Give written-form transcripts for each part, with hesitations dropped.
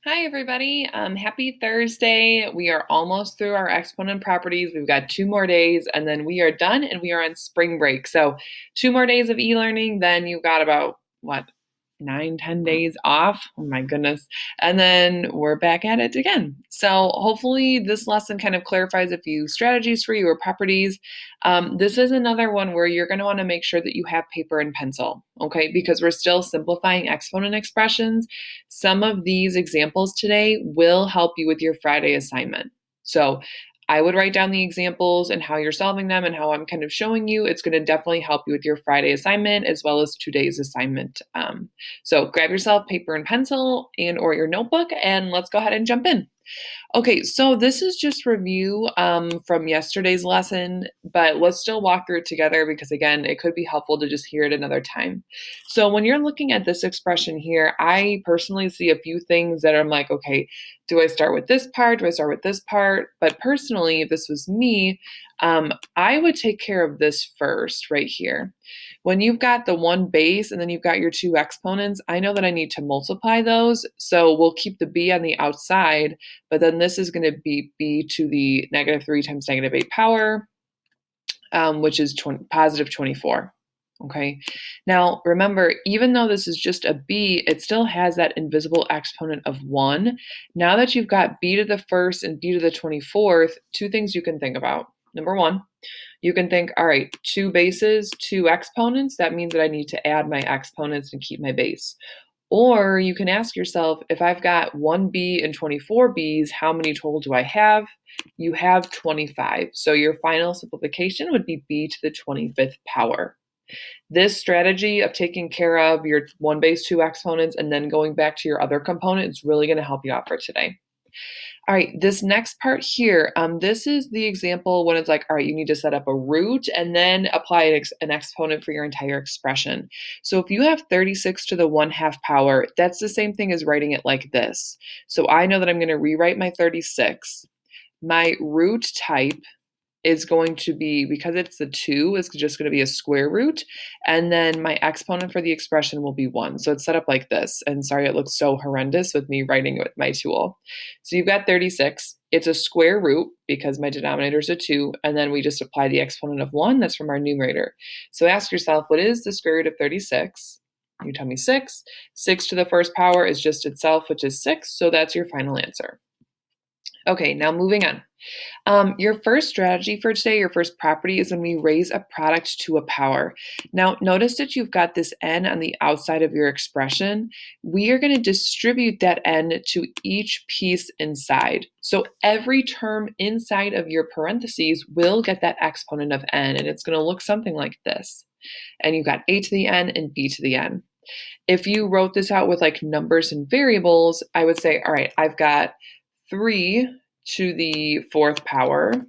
Hi, everybody. Happy Thursday. We are almost through our exponent properties. We've got 2 more days and then we are done and we are on spring break. So 2 more days of e-learning, then you've got about what, 9, 10 days off. Oh my goodness. And then we're back at it again. So hopefully this lesson kind of clarifies a few strategies for you or properties. This is another one where you're going to want to make sure that you have paper and pencil, okay? Because we're still simplifying exponent expressions. Some of these examples today will help you with your Friday assignment. So I would write down the examples and how you're solving them and how I'm kind of showing you. It's going to definitely help you with your Friday assignment as well as today's assignment. So grab yourself paper and pencil and or your notebook and let's go ahead and jump in. Okay, so this is just review from yesterday's lesson, but let's still walk through it together because, again, it could be helpful to just hear it another time. So when you're looking at this expression here, I personally see a few things that I'm like, okay, do I start with this part? Do I start with this part? But personally, if this was me, I would take care of this first right here. When you've got the one base and then you've got your two exponents, I know that I need to multiply those. So we'll keep the b on the outside, but then this is going to be b to the -3 times -8 power, which is positive 24. Okay. Now, remember, even though this is just a b, it still has that invisible exponent of 1. Now that you've got b to the first and b to the 24th, two things you can think about. Number one, you can think, all right, two bases, two exponents. That means that I need to add my exponents and keep my base. Or you can ask yourself, if I've got 1b and 24 b's, how many total do I have? You have 25. So your final simplification would be b to the 25th power. This strategy of taking care of your one base, two exponents, and then going back to your other component is really going to help you out for today. All right, this next part here, this is the example when it's like, all right, you need to set up a root and then apply an exponent for your entire expression. So if you have 36 to the 1/2 power, that's the same thing as writing it like this. So I know that I'm going to rewrite my 36. My root type is going to be, because it's the 2, it's just going to be a square root. And then my exponent for the expression will be 1. So it's set up like this. And sorry, it looks so horrendous with me writing it with my tool. So you've got 36. It's a square root because my denominator is a 2. And then we just apply the exponent of 1. That's from our numerator. So ask yourself, what is the square root of 36? You tell me 6. 6 to the first power is just itself, which is 6. So that's your final answer. Okay, now moving on. Your first strategy for today, your first property is when we raise a product to a power. Now, notice that you've got this n on the outside of your expression. We are going to distribute that n to each piece inside. So every term inside of your parentheses will get that exponent of n, and it's going to look something like this. And you've got a to the n and b to the n. If you wrote this out with like numbers and variables, I would say, all right, I've got 3 to the 4th power,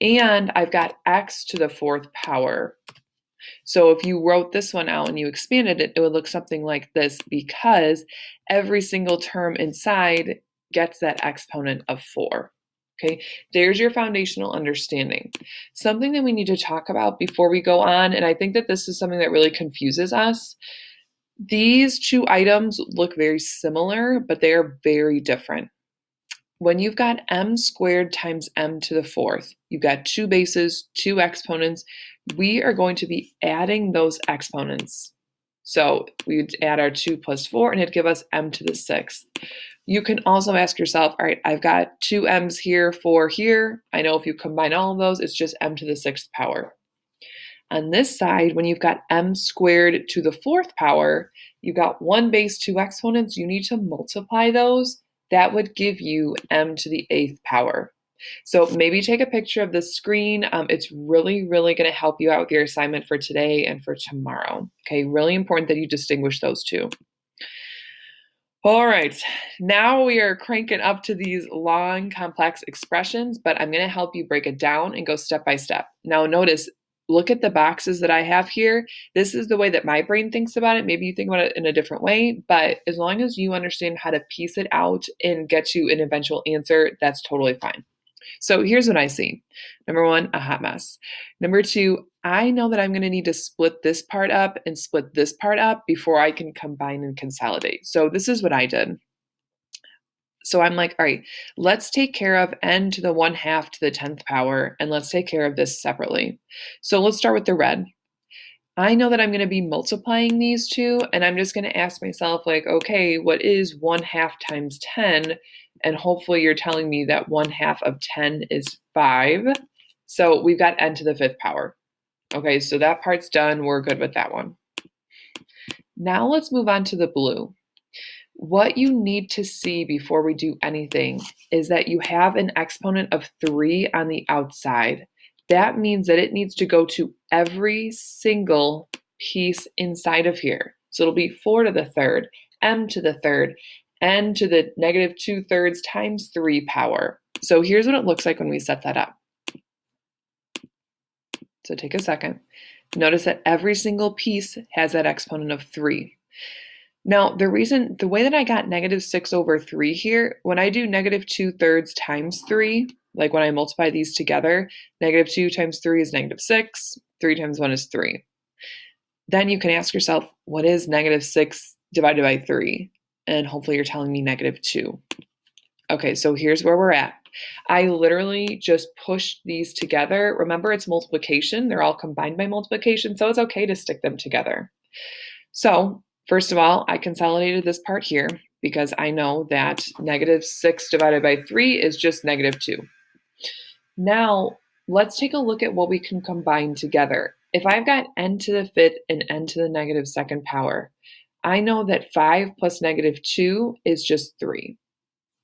and I've got x to the 4th power. So if you wrote this one out and you expanded it, it would look something like this because every single term inside gets that exponent of 4. Okay, there's your foundational understanding. Something that we need to talk about before we go on, and I think that this is something that really confuses us. These two items look very similar, but they are very different. When you've got m squared times m to the 4th, you've got two bases, two exponents. We are going to be adding those exponents. So we would add our 2 plus 4, and it'd give us m to the 6th. You can also ask yourself, all right, I've got 2 m's here, 4 here. I know if you combine all of those, it's just m to the 6th power. On this side, when you've got m squared to the 4th power, you've got one base, two exponents. You need to multiply those. That would give you m to the 8th power. So maybe take a picture of the screen. It's really, really going to help you out with your assignment for today and for tomorrow. Okay, really important that you distinguish those two. All right, now we are cranking up to these long, complex expressions, but I'm going to help you break it down and go step by step. Now notice, look at the boxes that I have here. This is the way that my brain thinks about it. Maybe you think about it in a different way, but as long as you understand how to piece it out and get to an eventual answer, that's totally fine. So here's what I see. Number 1, a hot mess. Number 2, I know that I'm going to need to split this part up and split this part up before I can combine and consolidate. So this is what I did. So I'm like, all right, let's take care of n to the 1/2 to the 10th power, and let's take care of this separately. So let's start with the red. I know that I'm going to be multiplying these two, and I'm just going to ask myself, like, okay, what is 1/2 times 10? And hopefully you're telling me that 1/2 of 10 is 5. So we've got n to the 5th power. Okay, so that part's done. We're good with that one. Now let's move on to the blue. What you need to see before we do anything is that you have an exponent of 3 on the outside. That means that it needs to go to every single piece inside of here. So it'll be 4 to the 3rd, m to the 3rd, n to the negative 2/3 times 3 power. So here's what it looks like when we set that up. So take a second. Notice that every single piece has that exponent of 3. Now, the way that I got -6/3 here, when I do negative 2/3 times 3, like when I multiply these together, -2 times 3 is -6, 3 times 1 is 3. Then you can ask yourself, what is -6 divided by 3? And hopefully you're telling me -2. Okay, so here's where we're at. I literally just pushed these together. Remember, it's multiplication. They're all combined by multiplication, so it's okay to stick them together. So first of all, I consolidated this part here because I know that -6 divided by 3 is just -2. Now, let's take a look at what we can combine together. If I've got n to the 5th and n to the -2nd power, I know that 5 plus -2 is just 3.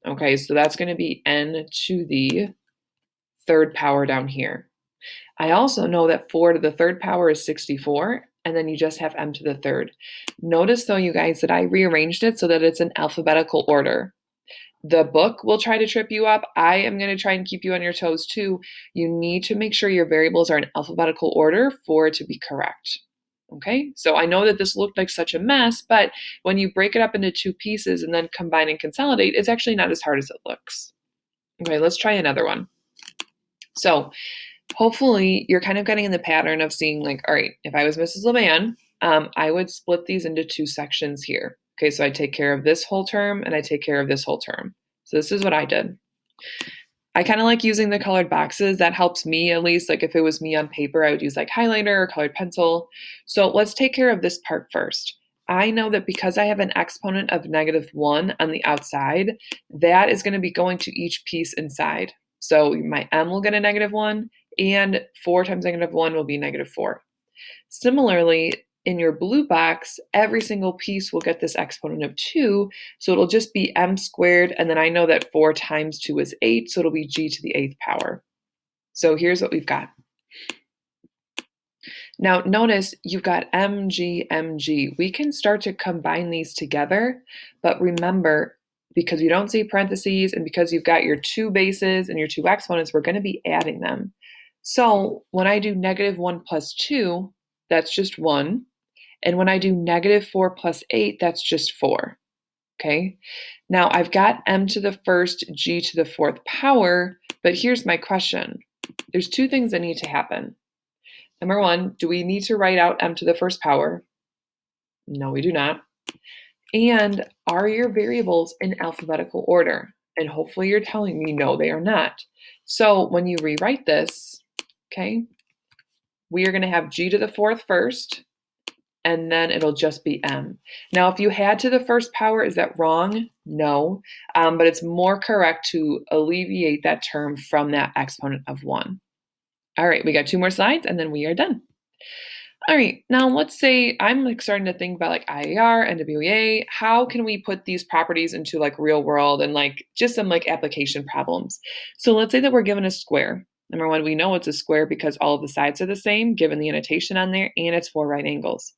Okay, so that's going to be n to the 3rd power down here. I also know that 4 to the 3rd power is 64, and then you just have m to the 3rd. Notice though, you guys, that I rearranged it so that it's in alphabetical order. The book will try to trip you up. I am going to try and keep you on your toes too. You need to make sure your variables are in alphabetical order for it to be correct. Okay, so I know that this looked like such a mess, but when you break it up into 2 pieces and then combine and consolidate, it's actually not as hard as it looks. Okay, let's try another one. So hopefully you're kind of getting in the pattern of seeing like, all right, if I was Mrs. LeVan, I would split these into 2 sections here. Okay, so I take care of this whole term and I take care of this whole term. So this is what I did. I kind of like using the colored boxes. That helps me at least. Like if it was me on paper, I would use like highlighter or colored pencil. So let's take care of this part first. I know that because I have an exponent of -1 on the outside, that is going to be going to each piece inside. So my m will get a -1, and 4 times -1 will be -4. Similarly, in your blue box, every single piece will get this exponent of 2, so it'll just be m squared, and then I know that 4 times 2 is 8, so it'll be g to the 8th power. So here's what we've got. Now notice you've got mg, mg. We can start to combine these together, but remember, because you don't see parentheses and because you've got your 2 bases and your 2 exponents, we're going to be adding them. So when I do -1 plus 2, that's just 1. And when I do -4 plus 8, that's just 4. Okay? Now I've got m to the 1st, g to the 4th power, but here's my question. There's 2 things that need to happen. Number 1, do we need to write out m to the 1st power? No, we do not. And are your variables in alphabetical order? And hopefully you're telling me no, they are not. So when you rewrite this, okay, we are going to have g to the 4th first, and then it'll just be m. Now, if you had to the 1st power, is that wrong? No, but it's more correct to alleviate that term from that exponent of 1. All right, we got 2 more slides, and then we are done. All right, now let's say I'm like starting to think about like IAR, NWEA. How can we put these properties into like real world and like just some like application problems? So let's say that we're given a square. Number 1, we know it's a square because all of the sides are the same, given the annotation on there, and it's 4 right angles.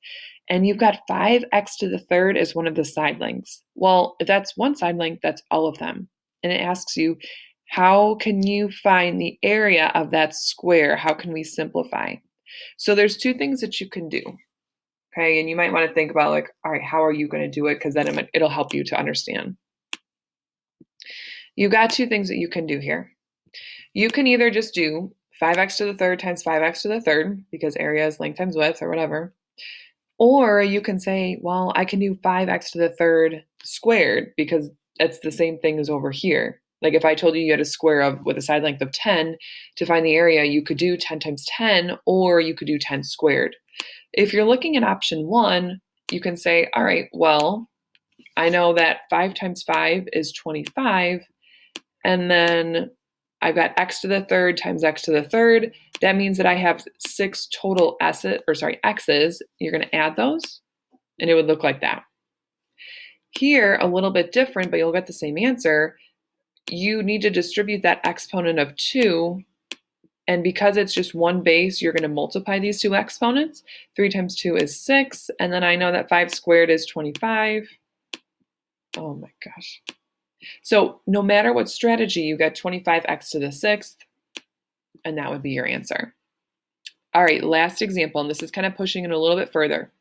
And you've got 5x to the 3rd as one of the side lengths. Well, if that's one side length, that's all of them. And it asks you, how can you find the area of that square? How can we simplify? So there's 2 things that you can do. Okay, and you might want to think about like, all right, how are you going to do it? Because then it'll help you to understand. You've got 2 things that you can do here. You can either just do 5x to the 3rd times 5x to the 3rd, because area is length times width or whatever. Or you can say, well, I can do 5x to the 3rd squared, because That's the same thing as over here. Like if I told you you had a square of with a side length of 10 to find the area, you could do 10 times 10, or you could do 10 squared. If you're looking at option 1, you can say, all right, well, I know that 5 times 5 is 25, and then I've got x to the third times x to the third. That means that I have 6 total x's. You're going to add those, and it would look like that. Here, a little bit different, but you'll get the same answer. You need to distribute that exponent of 2, and because it's just one base, you're going to multiply these two exponents. 3 times 2 is 6, and then I know that 5 squared is 25. Oh my gosh. So no matter what strategy, you get 25x to the 6th, and that would be your answer. All right, last example, and this is kind of pushing it a little bit further.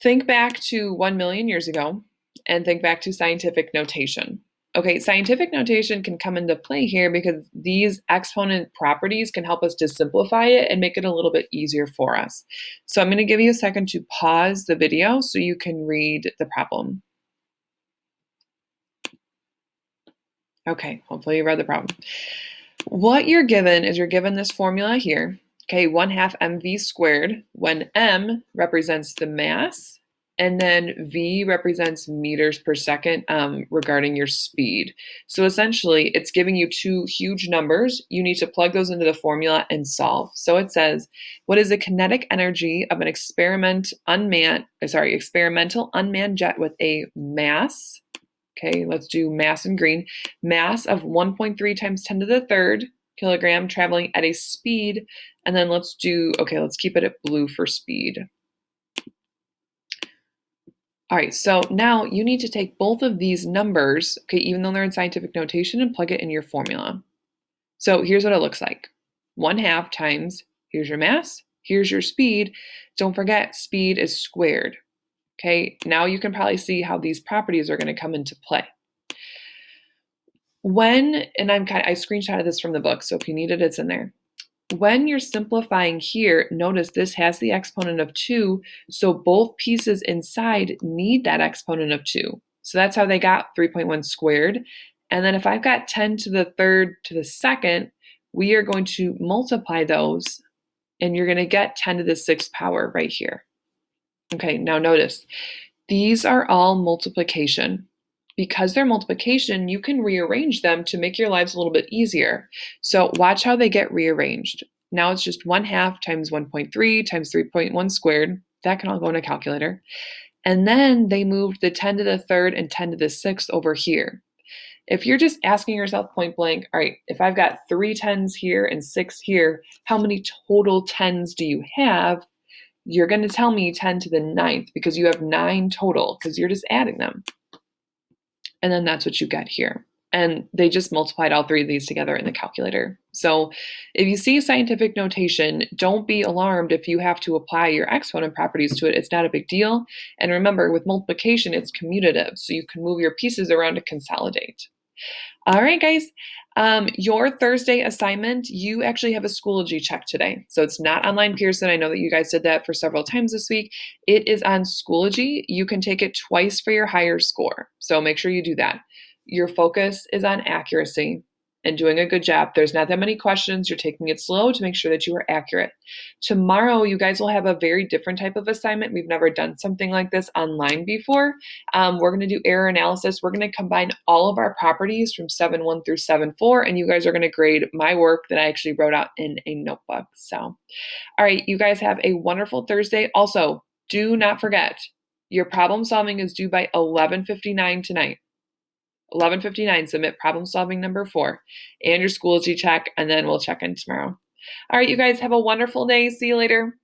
Think back to 1 million years ago, and think back to scientific notation. Okay, scientific notation can come into play here because these exponent properties can help us to simplify it and make it a little bit easier for us. So I'm going to give you a second to pause the video so you can read the problem. Okay, hopefully you read the problem. What you're given is you're given this formula here, okay, 1/2 mv squared, when m represents the mass, and then v represents meters per second regarding your speed. So essentially, it's giving you two huge numbers. You need to plug those into the formula and solve. So it says, what is the kinetic energy of an experimental unmanned jet with a mass? Okay, let's do mass in green. Mass of 1.3 times 10 to the third kilogram traveling at a speed. And then let's keep it at blue for speed. All right, so now you need to take both of these numbers, okay, even though they're in scientific notation, and plug it in your formula. So here's what it looks like. 1/2 times, here's your mass, here's your speed. Don't forget, speed is squared. Okay, now you can probably see how these properties are going to come into play. I screenshotted this from the book, so if you need it, it's in there. When you're simplifying here, notice this has the exponent of 2, so both pieces inside need that exponent of 2. So that's how they got 3.1 squared. And then if I've got 10 to the third to the second, we are going to multiply those, and you're going to get 10 to the 6th power right here. Okay, now notice, these are all multiplication. Because they're multiplication, you can rearrange them to make your lives a little bit easier. So watch how they get rearranged. Now it's just 1/2 times 1.3 times 3.1 squared. That can all go in a calculator. And then they moved the 10 to the third and 10 to the 6th over here. If you're just asking yourself point blank, all right, if I've got 3 10s here and 6 here, how many total 10s do you have? You're going to tell me 10 to the 9th because you have 9 total because you're just adding them. And then that's what you get here. And they just multiplied all 3 of these together in the calculator. So if you see scientific notation, don't be alarmed if you have to apply your exponent properties to it. It's not a big deal. And remember, with multiplication, it's commutative. So you can move your pieces around to consolidate. All right, guys. Your Thursday assignment, you actually have a Schoology check today. So it's not online Pearson. I know that you guys did that for several times this week. It is on Schoology. You can take it twice for your higher score. So make sure you do that. Your focus is on accuracy and doing a good job. There's not that many questions. You're taking it slow to make sure that you are accurate. Tomorrow, you guys will have a very different type of assignment. We've never done something like this online before. We're going to do error analysis. We're going to combine all of our properties from 7.1 through 7.4, and you guys are going to grade my work that I actually wrote out in a notebook. So, all right, you guys have a wonderful Thursday. Also, do not forget, your problem solving is due by 11:59 tonight. 11:59, submit problem solving number 4 and your Schoology check, and then we'll check in tomorrow. All right, you guys have a wonderful day. See you later.